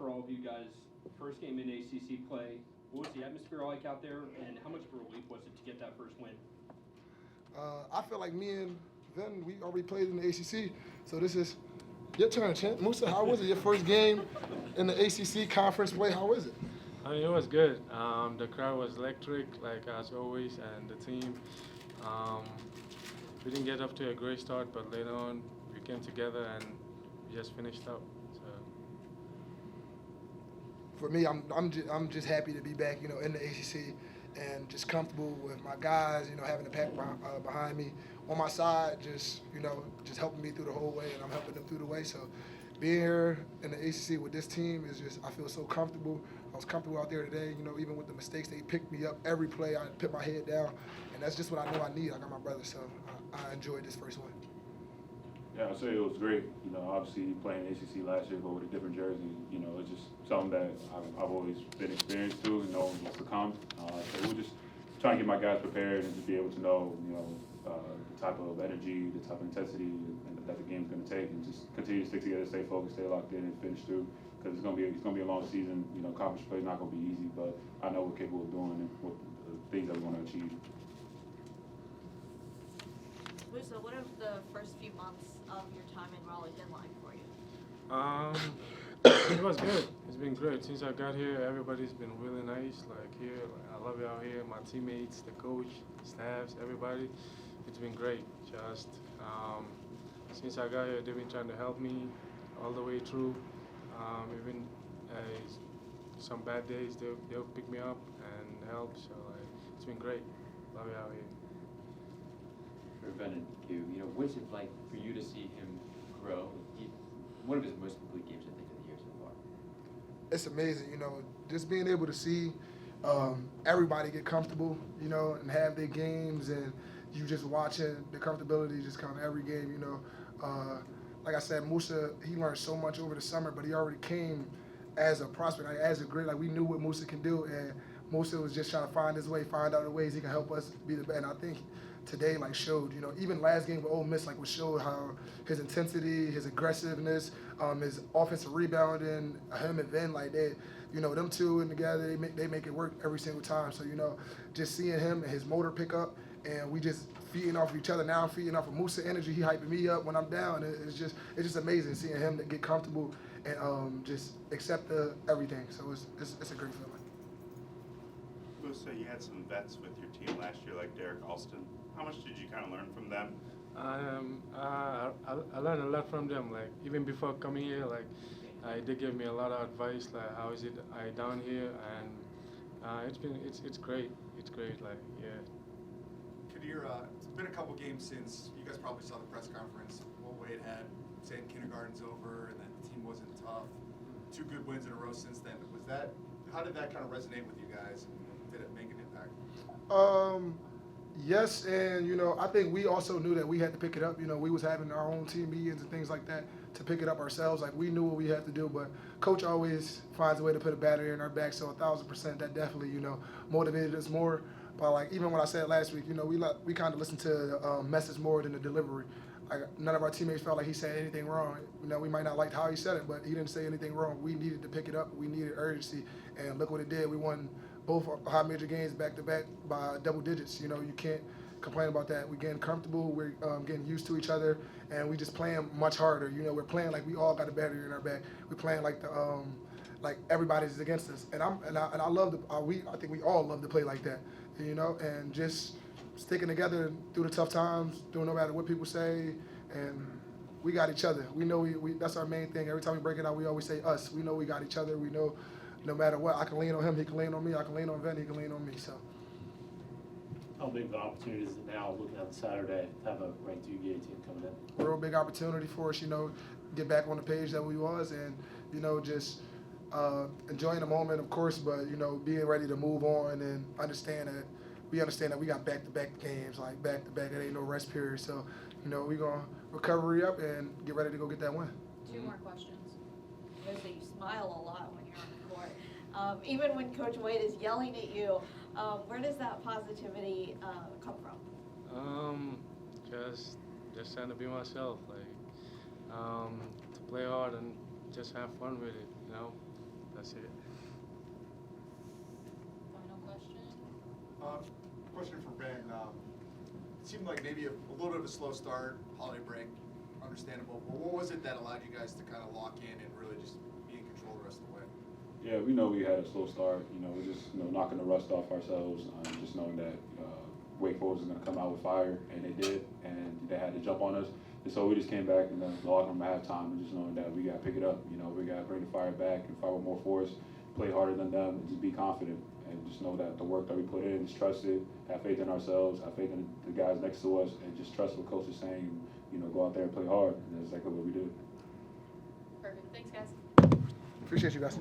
for all of you guys. First game in ACC play. What was the atmosphere like out there, and how much of a relief was it to get that first win? I feel like me and Ven, we already played in the ACC, so this is your turn, Chant. Musa, how was it, your first game in the ACC conference play? How was it? I mean, it was good. The crowd was electric, like as always, and the team. Um, we didn't get off to a great start, but later on we came together and we just finished up. So. For me, I'm just happy to be back, in the ACC and just comfortable with my guys, having the pack behind me on my side, just helping me through the whole way, and I'm helping them through the way. So being here in the ACC with this team is just, I feel so comfortable. I was comfortable out there today, even with the mistakes. They picked me up every play. I put my head down, and that's just what I know I need. I got my brother, so I enjoyed this first one. Yeah, I'd say it was great. Obviously playing ACC last year, but with a different jersey, it's just something that I've always been experienced to and know what's to come. So we're just trying to get my guys prepared and just be able to know, the type of energy, the type of intensity that the game's going to take, and just continue to stick together, stay focused, stay locked in, and finish through. Because it's going to be a long season. Conference play is not going to be easy, but I know we're capable of doing and what the things that we want to achieve. Musa, what have the first few months of your time in Raleigh been like for you? It was good. It's been great. Since I got here, everybody's been really nice. Like here, I love it out here. My teammates, the coach, staffs, everybody. It's been great. Just since I got here, they've been trying to help me all the way through. Even some bad days, they'll pick me up and help. So it's been great. Love it out here. For Ven and Q, what's it like for you to see him grow? One of his most complete games, I think, of the year so far. It's amazing, just being able to see everybody get comfortable, and have their games, and you just watching the comfortability just come every game, Like I said, Musa, he learned so much over the summer, but he already came as a prospect, as a great, we knew what Musa can do, and Musa was just trying to find his way, find out the ways he can help us be the best. And I think today, showed, even last game with Ole Miss, showed how his intensity, his aggressiveness, his offensive rebounding, him and Ven, them two and together, they make it work every single time. So, just seeing him and his motor pick up, and we just feeding off of each other. Now I'm feeding off of Musa energy. He hyping me up when I'm down. It's just amazing seeing him get comfortable and just accept everything. So it's a great feeling. Musa, you had some vets with your team last year, like Derek Alston. How much did you kind of learn from them? I learned a lot from them. Even before coming here, they gave me a lot of advice. How is it down here, and it's great. It's great. Yeah. Quadir, it's been a couple games since you guys probably saw the press conference. What Wade had saying kindergarten's over and that the team wasn't tough. 2 good wins in a row since then. How did that kind of resonate with you guys, and did it make an impact? Yes, and I think we also knew that we had to pick it up. We was having our own team meetings and things like that to pick it up ourselves. We knew what we had to do, but Coach always finds a way to put a battery in our back. So 1,000%, that definitely motivated us more. But even when I said last week, we kind of listened to the message more than the delivery. None of our teammates felt like he said anything wrong. We might not like how he said it, but he didn't say anything wrong. We needed to pick it up. We needed urgency, and look what it did. We won both high major games back-to-back by double digits. You can't complain about that. We're getting comfortable. We're getting used to each other, and we just playing much harder. We're playing like we all got a battery in our back. We're playing like everybody's against us, and I love I think we all love to play like that, and just sticking together through the tough times, doing no matter what people say, and we got each other. We know we that's our main thing. Every time we break it out, we always say us. We know we got each other. We know no matter what, I can lean on him, he can lean on me. I can lean on Ven, he can lean on me. So. How big of an opportunity is it now, looking at Saturday, to have a ranked UVA team coming in? Real big opportunity for us, get back on the page that we was, and just enjoying the moment, of course, but being ready to move on and understand that we got back-to-back games, back-to-back. It ain't no rest period. So, we're gonna recovery up and get ready to go get that win. 2 more questions. I notice that you smile a lot when you're on the court. Even when Coach Wade is yelling at you, where does that positivity come from? Just trying to be myself, to play hard and just have fun with it, That's it. Final question? Question for Ben. It seemed like maybe a little bit of a slow start, holiday break, understandable. But what was it that allowed you guys to kind of lock in and really just be in control the rest of the way? Yeah, we know we had a slow start. We're just knocking the rust off ourselves, just knowing that Wake Forest was going to come out with fire, and they did, and they had to jump on us. And so we just came back in the locker room at halftime and just knowing that we got to pick it up. We got to bring the fire back and fight with more force, play harder than them, and just be confident. And just know that the work that we put in is trusted, have faith in ourselves, have faith in the guys next to us, and just trust what coach is saying, and, go out there and play hard. And that's exactly what we did. Perfect. Thanks, guys. Appreciate you guys.